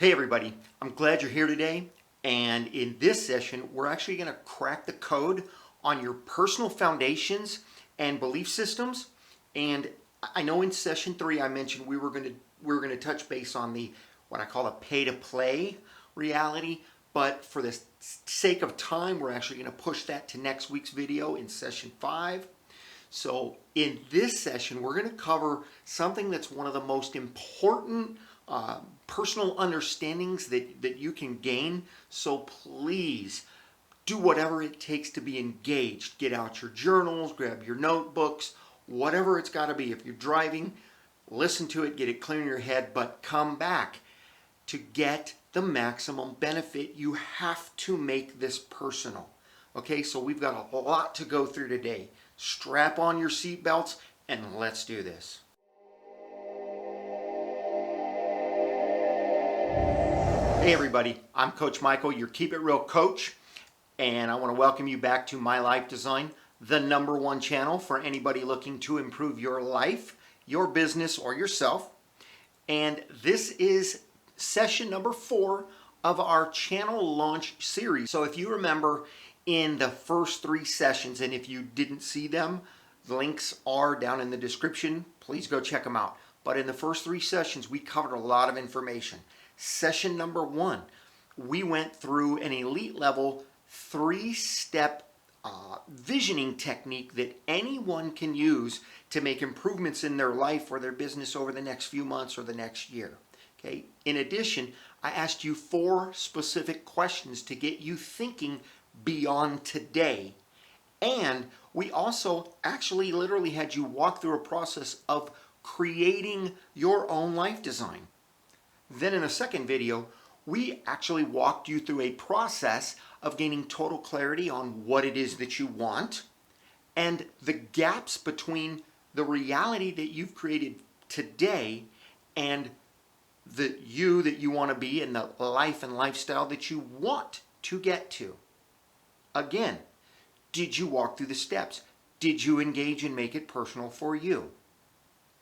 Hey everybody, I'm glad you're here today. And in this session, we're actually going to crack the code on your personal foundations and belief systems. And I know in session 3 I mentioned we were going to touch base on the what I call a pay to play reality, but for the sake of time, we're actually going to push that to next week's video in session 5. So in this session, we're going to cover something that's one of the most important personal understandings that you can gain. So please do whatever it takes to be engaged. Get out your journals, grab your notebooks, whatever it's got to be. If you're driving, listen to it, get it clear in your head, but come back. To get the maximum benefit, you have to make this personal. Okay, so we've got a lot to go through today. Strap on your seatbelts and let's do this. Hey everybody, I'm Coach Michael, your Keep It Real coach, and I want to welcome you back to My Life Design, the #1 channel for anybody looking to improve your life, your business, or yourself. And this is session number 4 of our channel launch series. So if you remember in the first 3 sessions, and if you didn't see them, the links are down in the description. Please go check them out. But in the first 3 sessions, we covered a lot of information. Session number 1, we went through an elite level 3-step visioning technique that anyone can use to make improvements in their life or their business over the next few months or the next year. Okay. In addition, I asked you 4 specific questions to get you thinking beyond today. And we also actually literally had you walk through a process of creating your own life design. Then in a second video, we actually walked you through a process of gaining total clarity on what it is that you want and the gaps between the reality that you've created today and the you that you want to be and the life and lifestyle that you want to get to. Again, did you walk through the steps? Did you engage and make it personal for you?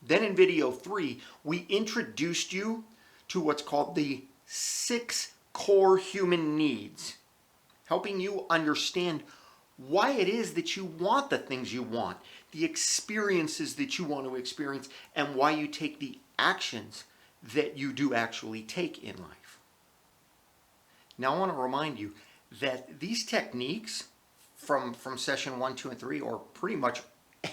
Then in video 3, we introduced you to what's called the 6 core human needs, helping you understand why it is that you want the things you want, the experiences that you want to experience, and why you take the actions that you do actually take in life. Now I want to remind you that these techniques from session 1, 2, and 3, or pretty much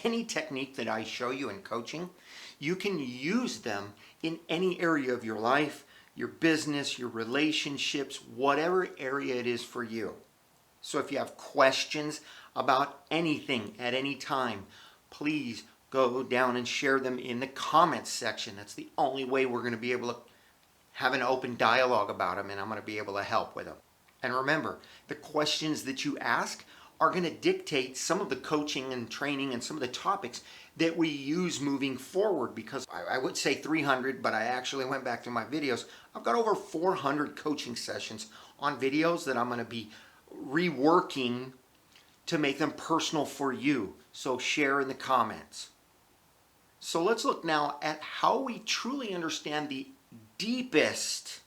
any technique that I show you in coaching, you can use them in any area of your life, your business, your relationships, whatever area it is for you. So if you have questions about anything at any time, please go down and share them in the comments section. That's the only way we're going to be able to have an open dialogue about them, and I'm going to be able to help with them. And remember, the questions that you ask are going to dictate some of the coaching and training and some of the topics that we use moving forward, because I would say 300, but I actually went back to my videos. I've got over 400 coaching sessions on videos that I'm going to be reworking to make them personal for you. So share in the comments. So let's look now at how we truly understand the deepest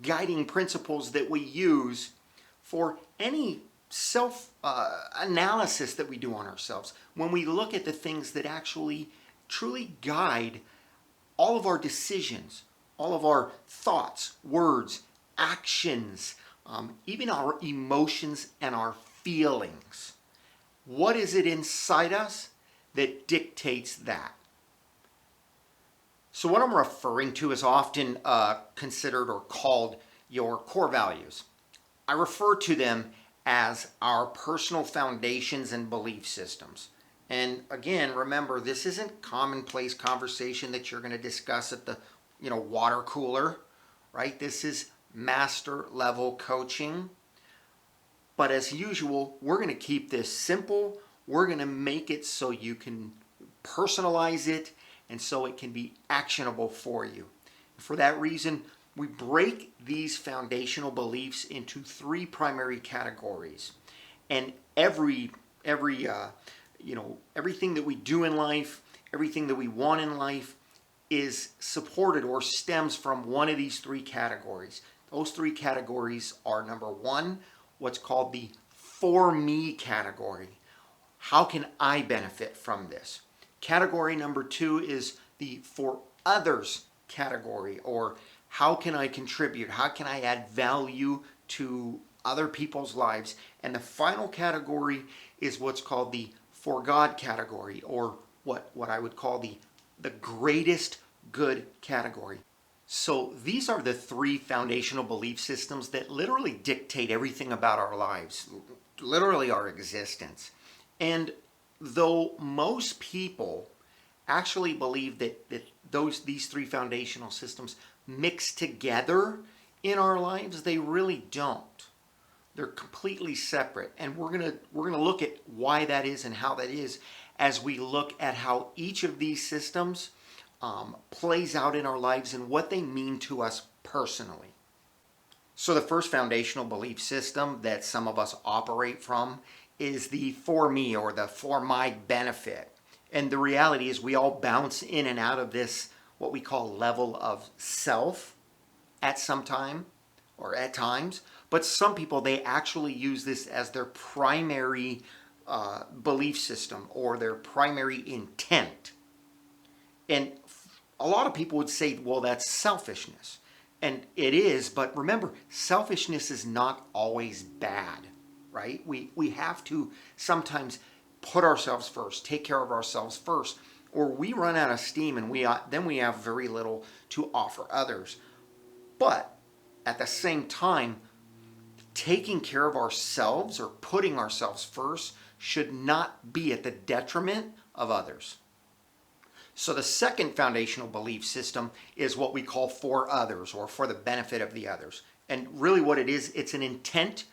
guiding principles that we use for any self-analysis that we do on ourselves. When we look at the things that actually truly guide all of our decisions, all of our thoughts, words, actions, even our emotions and our feelings. What is it inside us that dictates that? So what I'm referring to is often considered or called your core values. I refer to them as our personal foundations and belief systems. And again, remember, this isn't commonplace conversation that you're going to discuss at the water cooler, right? This is master level coaching. But as usual, we're going to keep this simple. We're going to make it so you can personalize it and so it can be actionable for you. For that reason, we break these foundational beliefs into 3 primary categories. And everything that we do in life, everything that we want in life is supported or stems from one of these 3 categories. Those three categories are: number one, what's called the for me category. How can I benefit from this? Category number two is the for others category, or how can I contribute? How can I add value to other people's lives? And the final category is what's called the for God category, or what I would call the greatest good category. So these are the three foundational belief systems that literally dictate everything about our lives, literally our existence. And though most people actually believe that these three foundational systems mix together in our lives, they really don't. They're completely separate. And we're gonna look at why that is and how that is as we look at how each of these systems plays out in our lives and what they mean to us personally. So the first foundational belief system that some of us operate from is the for me, or the for my benefit. And the reality is we all bounce in and out of this, what we call level of self at some time or at times. But some people, they actually use this as their primary belief system or their primary intent. And a lot of people would say, well, that's selfishness. And it is, but remember, selfishness is not always bad, right? We have to sometimes put ourselves first, take care of ourselves first, or we run out of steam and then we have very little to offer others. But at the same time, taking care of ourselves or putting ourselves first should not be at the detriment of others. So the second foundational belief system is what we call for others, or for the benefit of the others. And really what it is, it's an intent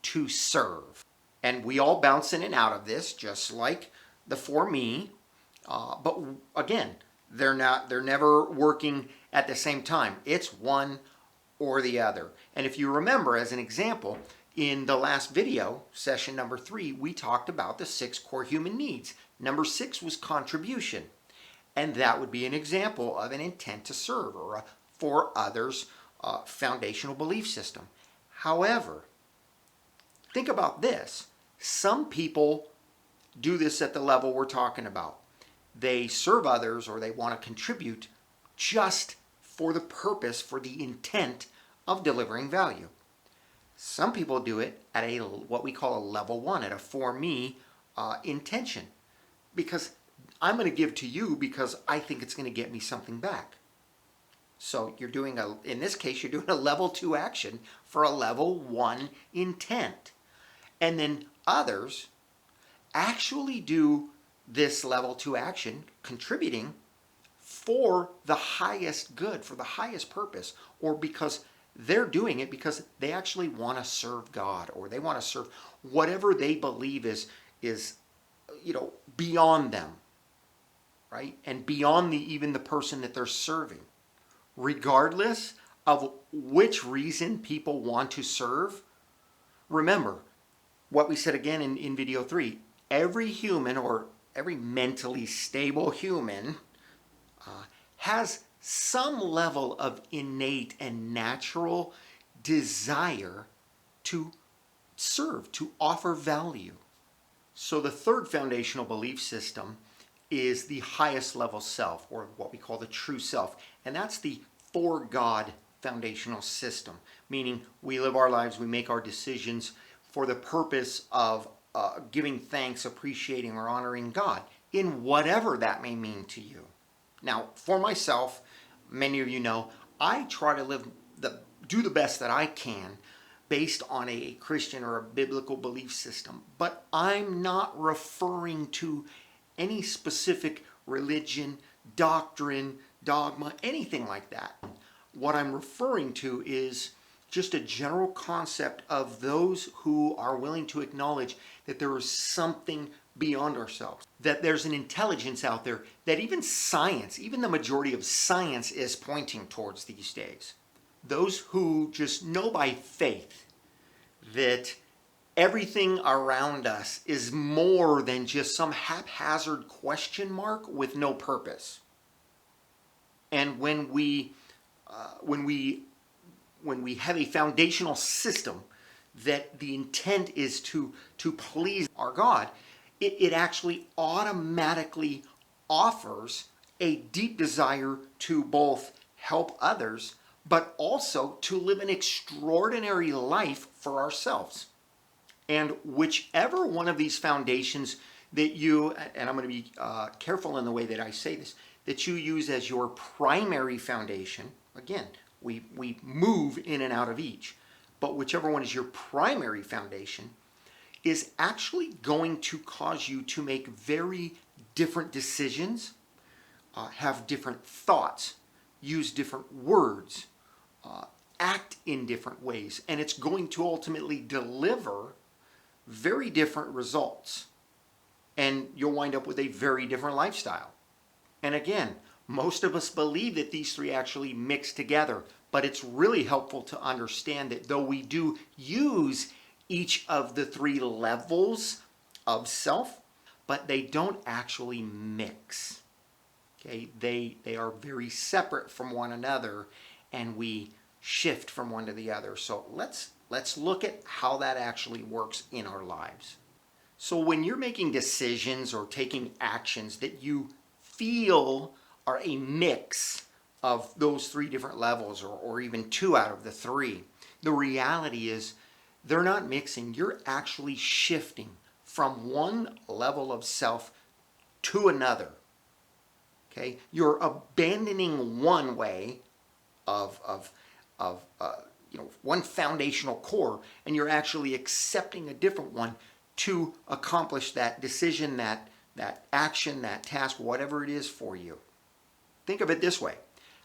to serve. And we all bounce in and out of this, just like the for me. But again, they're never working at the same time. It's one or the other. And if you remember, as an example, in the last video, session number 3, we talked about the 6 core human needs. Number 6 was contribution. And that would be an example of an intent to serve, or a for others foundational belief system. However, think about this. Some people do this at the level we're talking about. They serve others, or they want to contribute just for the purpose, for the intent of delivering value. Some people do it at what we call a level 1, at a for me intention. Because I'm going to give to you because I think it's going to get me something back. So you're doing in this case, you're doing a level 2 action for a level 1 intent. And then others actually do this level 2 action, contributing for the highest good, for the highest purpose, or because they're doing it because they actually want to serve God, or they want to serve whatever they believe is beyond them, right? And beyond even the person that they're serving. Regardless of which reason people want to serve, remember what we said again in video 3. Every human, or every mentally stable human, has some level of innate and natural desire to serve, to offer value. So the third foundational belief system is the highest level self, or what we call the true self. And that's the for God foundational system, meaning we live our lives, we make our decisions for the purpose of giving thanks, appreciating, or honoring God in whatever that may mean to you. Now, for myself, many of you know, I try to do the best that I can based on a Christian or a biblical belief system. But I'm not referring to any specific religion, doctrine, dogma, anything like that. What I'm referring to is just a general concept of those who are willing to acknowledge that there is something beyond ourselves, that there's an intelligence out there that even science, even the majority of science, is pointing towards these days. Those who just know by faith that everything around us is more than just some haphazard question mark with no purpose. And when we when we have a foundational system that the intent is to please our God, it actually automatically offers a deep desire to both help others, but also to live an extraordinary life for ourselves. And whichever one of these foundations that you, and I'm going to be careful in the way that I say this, that you use as your primary foundation, again, we move in and out of each, but whichever one is your primary foundation is actually going to cause you to make very different decisions, have different thoughts, use different words, act in different ways, and it's going to ultimately deliver very different results. And you'll wind up with a very different lifestyle. And again, most of us believe that these three actually mix together, but it's really helpful to understand that though we do use each of the three levels of self, but they don't actually mix. Okay, they are very separate from one another, and we shift from one to the other. So let's look at how that actually works in our lives. So when you're making decisions or taking actions that you feel are a mix of those three different levels, or even two out of the three, the reality is they're not mixing. You're actually shifting from one level of self to another. Okay, you're abandoning one way of one foundational core, and you're actually accepting a different one to accomplish that decision, that action, that task, whatever it is for you. Think of it this way.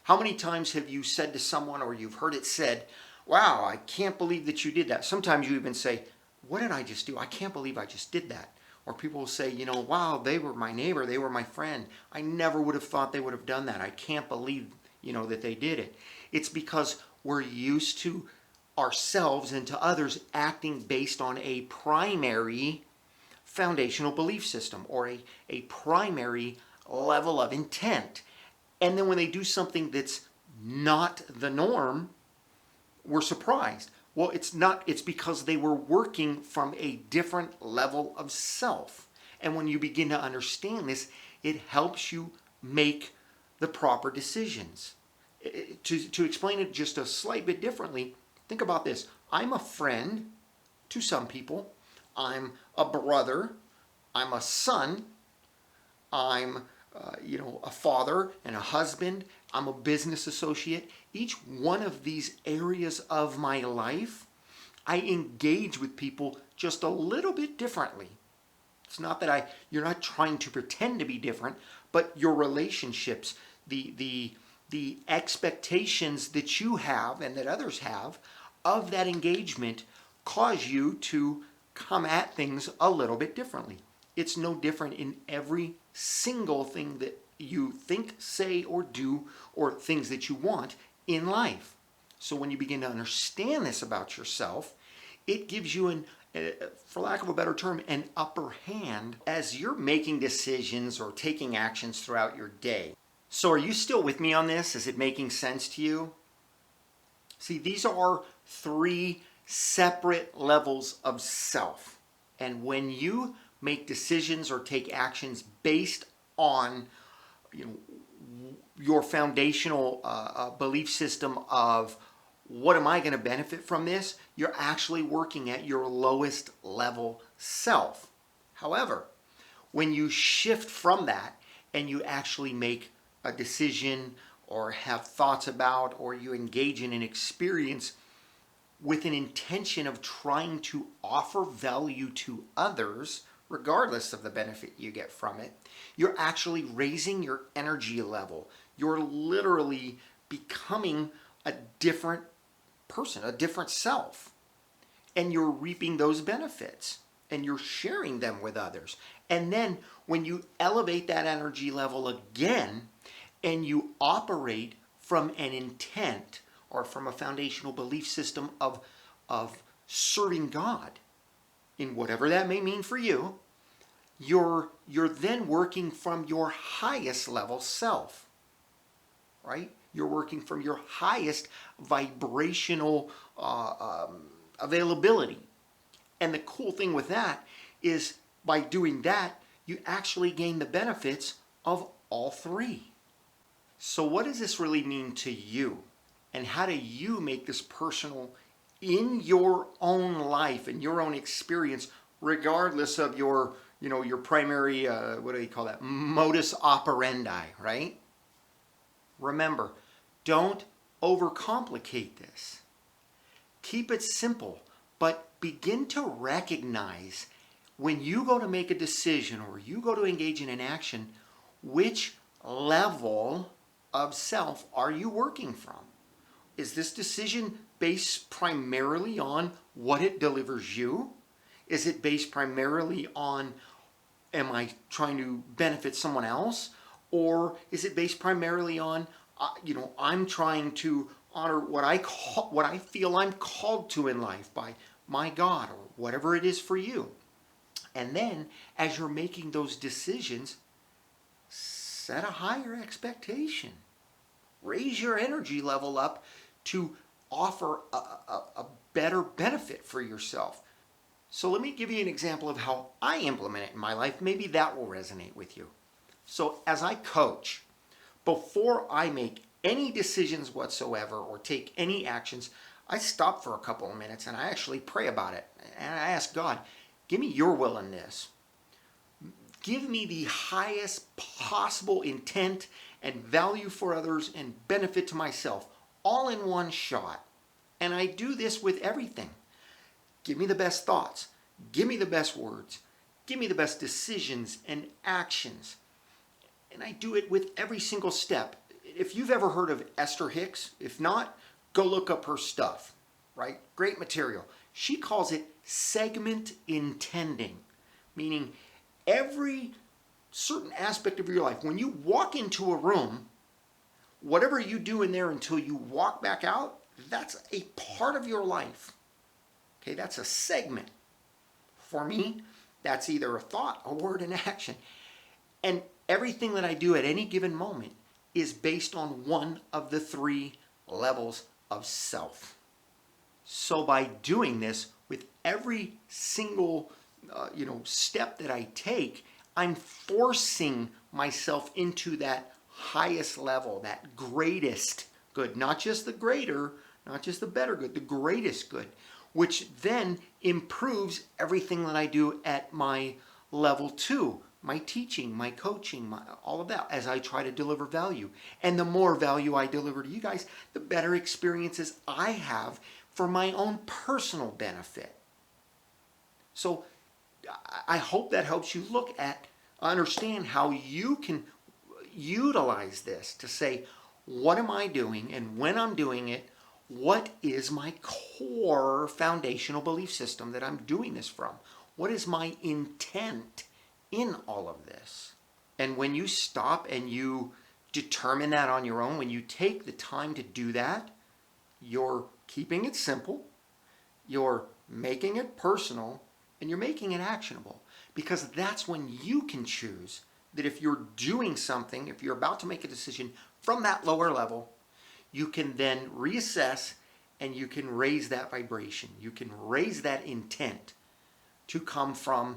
How many times have you said to someone, or you've heard it said, wow, I can't believe that you did that. Sometimes you even say, what did I just do? I can't believe I just did that. Or people will say, wow, they were my neighbor, they were my friend. I never would have thought they would have done that. I can't believe, that they did it. It's because we're used to ourselves and to others acting based on a primary foundational belief system, or a primary level of intent. And then when they do something that's not the norm, we're surprised. Well, it's because they were working from a different level of self. And when you begin to understand this, it helps you make the proper decisions. To explain it just a slight bit differently, think about this. I'm a friend to some people. I'm a brother. I'm a son. I'm a father and a husband. I'm a business associate. Each one of these areas of my life, I engage with people just a little bit differently. It's not that you're not trying to pretend to be different, but your relationships, the expectations that you have and that others have of that engagement cause you to come at things a little bit differently. It's no different in every single thing that you think, say, or do, or things that you want in life. So when you begin to understand this about yourself, it gives you for lack of a better term, an upper hand as you're making decisions or taking actions throughout your day. So are you still with me on this? Is it making sense to you? See, these are three separate levels of self. And when you make decisions or take actions based on your foundational belief system of what am I going to benefit from this, you're actually working at your lowest level self. However, when you shift from that and you actually make a decision or have thoughts about, or you engage in an experience with an intention of trying to offer value to others, regardless of the benefit you get from it, you're actually raising your energy level. You're literally becoming a different person, a different self. And you're reaping those benefits and you're sharing them with others. And then when you elevate that energy level again and you operate from an intent or from a foundational belief system of serving God in whatever that may mean for you, you're then working from your highest level self, right? You're working from your highest vibrational availability. And the cool thing with that is by doing that, you actually gain the benefits of all three. So what does this really mean to you? And how do you make this personal in your own life and your own experience, regardless of your, your primary, what do you call that? Modus operandi, right? Remember, don't overcomplicate this. Keep it simple, but begin to recognize when you go to make a decision or you go to engage in an action, which level of self are you working from? Is this decision based primarily on what it delivers you? Is it based primarily on, am I trying to benefit someone else? Or is it based primarily on, I'm trying to honor what I feel I'm called to in life by my God or whatever it is for you? And then as you're making those decisions, set a higher expectation. Raise your energy level up to offer a better benefit for yourself. So let me give you an example of how I implement it in my life. Maybe that will resonate with you. So as I coach, before I make any decisions whatsoever or take any actions, I stop for a couple of minutes and I actually pray about it. And I ask God, give me your will in this. Give me the highest possible intent and value for others and benefit to myself, all in one shot. And I do this with everything. Give me the best thoughts. Give me the best words. Give me the best decisions and actions. And I do it with every single step. If you've ever heard of Esther Hicks, if not, go look up her stuff, right? Great material. She calls it segment intending, meaning every certain aspect of your life. When you walk into a room, whatever you do in there until you walk back out, that's a part of your life. Okay, that's a segment. For me, that's either a thought, a word, an action. And everything that I do at any given moment is based on one of the three levels of self. So by doing this with every single step that I take, I'm forcing myself into that highest level, that greatest good, not just the greater, not just the better good, the greatest good, which then improves everything that I do at my level 2, my teaching, my coaching, all of that, as I try to deliver value. And the more value I deliver to you guys, the better experiences I have for my own personal benefit. So I hope that helps you understand how you can utilize this to say, what am I doing? And when I'm doing it, what is my core foundational belief system that I'm doing this from? What is my intent in all of this? And when you stop and you determine that on your own, when you take the time to do that, you're keeping it simple, you're making it personal, and you're making it actionable. Because that's when you can choose that if you're doing something, if you're about to make a decision from that lower level, you can then reassess and you can raise that vibration. You can raise that intent to come from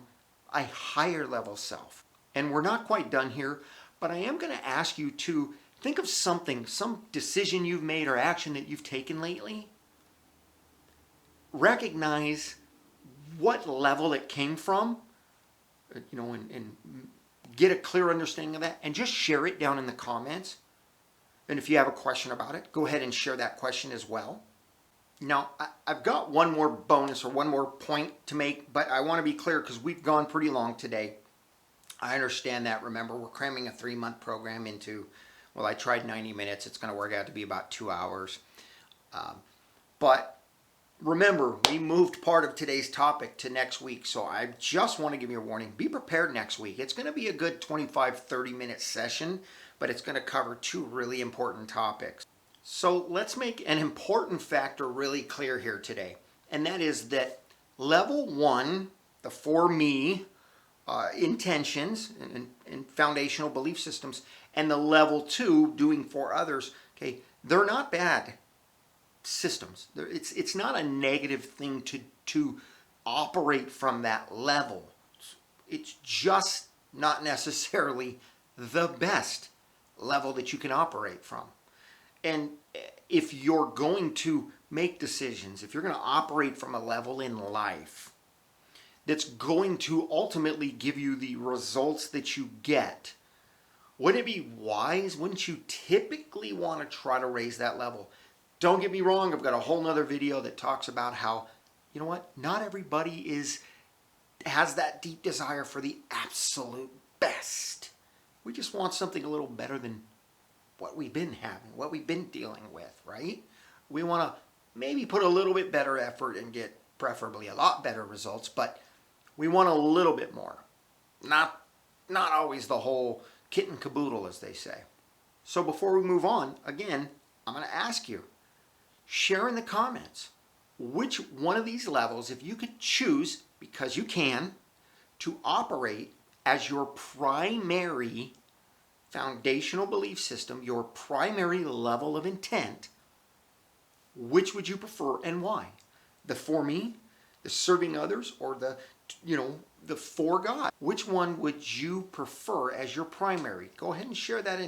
a higher level self. And we're not quite done here, but I am going to ask you to think of something, some decision you've made or action that you've taken lately. Recognize what level it came from, and get a clear understanding of that, and just share it down in the comments. And if you have a question about it, go ahead and share that question as well. Now, I've got one more bonus or one more point to make, but I want to be clear because we've gone pretty long today. I understand that. Remember, we're cramming a 3-month program into, well, I tried 90 minutes. It's going to work out to be about 2 hours. But remember, we moved part of today's topic to next week, so I just want to give you a warning. Be prepared next week. It's going to be a good 25-30-minute session, but it's going to cover 2 really important topics. So let's make an important factor really clear here today, and that is that level 1, the for me intentions and foundational belief systems, and the level 2, doing for others, Okay, they're not bad systems. It's not a negative thing to operate from that level. It's just not necessarily the best level that you can operate from. And if you're going to make decisions, if you're going to operate from a level in life that's going to ultimately give you the results that you get, wouldn't it be wise? Wouldn't you typically want to try to raise that level? Don't get me wrong, I've got a whole nother video that talks about how, you know what, not everybody has that deep desire for the absolute best. We just want something a little better than what we've been having, what we've been dealing with, right? We want to maybe put a little bit better effort and get preferably a lot better results, but we want a little bit more. Not always the whole kit and caboodle, as they say. So before we move on, again, I'm going to ask you, share in the comments which one of these levels, if you could choose, because you can, to operate as your primary foundational belief system, your primary level of intent, which would you prefer and why? The for me, the serving others, or the for God? Which one would you prefer as your primary? Go ahead and share that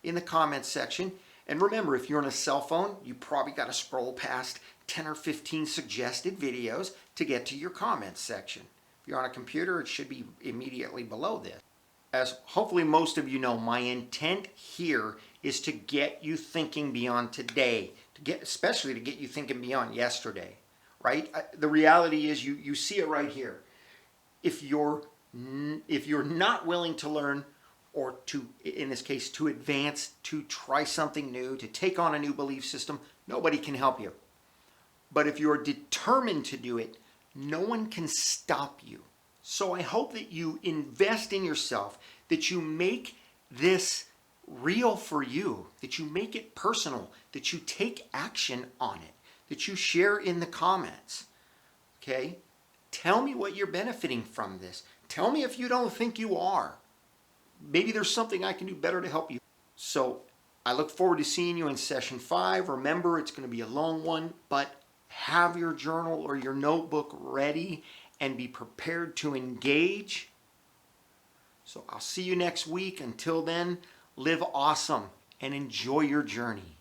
in the comments section. And remember, if you're on a cell phone, you probably got to scroll past 10 or 15 suggested videos to get to your comments section. If you're on a computer, it should be immediately below this. As hopefully most of you know, my intent here is to get you thinking beyond today, especially to get you thinking beyond yesterday, right? The reality is you see it right here. If you're not willing to learn, or to, in this case, to advance, to try something new, to take on a new belief system, nobody can help you. But if you're determined to do it, no one can stop you. So I hope that you invest in yourself, that you make this real for you, that you make it personal, that you take action on it, that you share in the comments. Okay? Tell me what you're benefiting from this. Tell me if you don't think you are. Maybe there's something I can do better to help you. So I look forward to seeing you in session 5. Remember, it's going to be a long one, but have your journal or your notebook ready and be prepared to engage. So I'll see you next week. Until then, live awesome and enjoy your journey.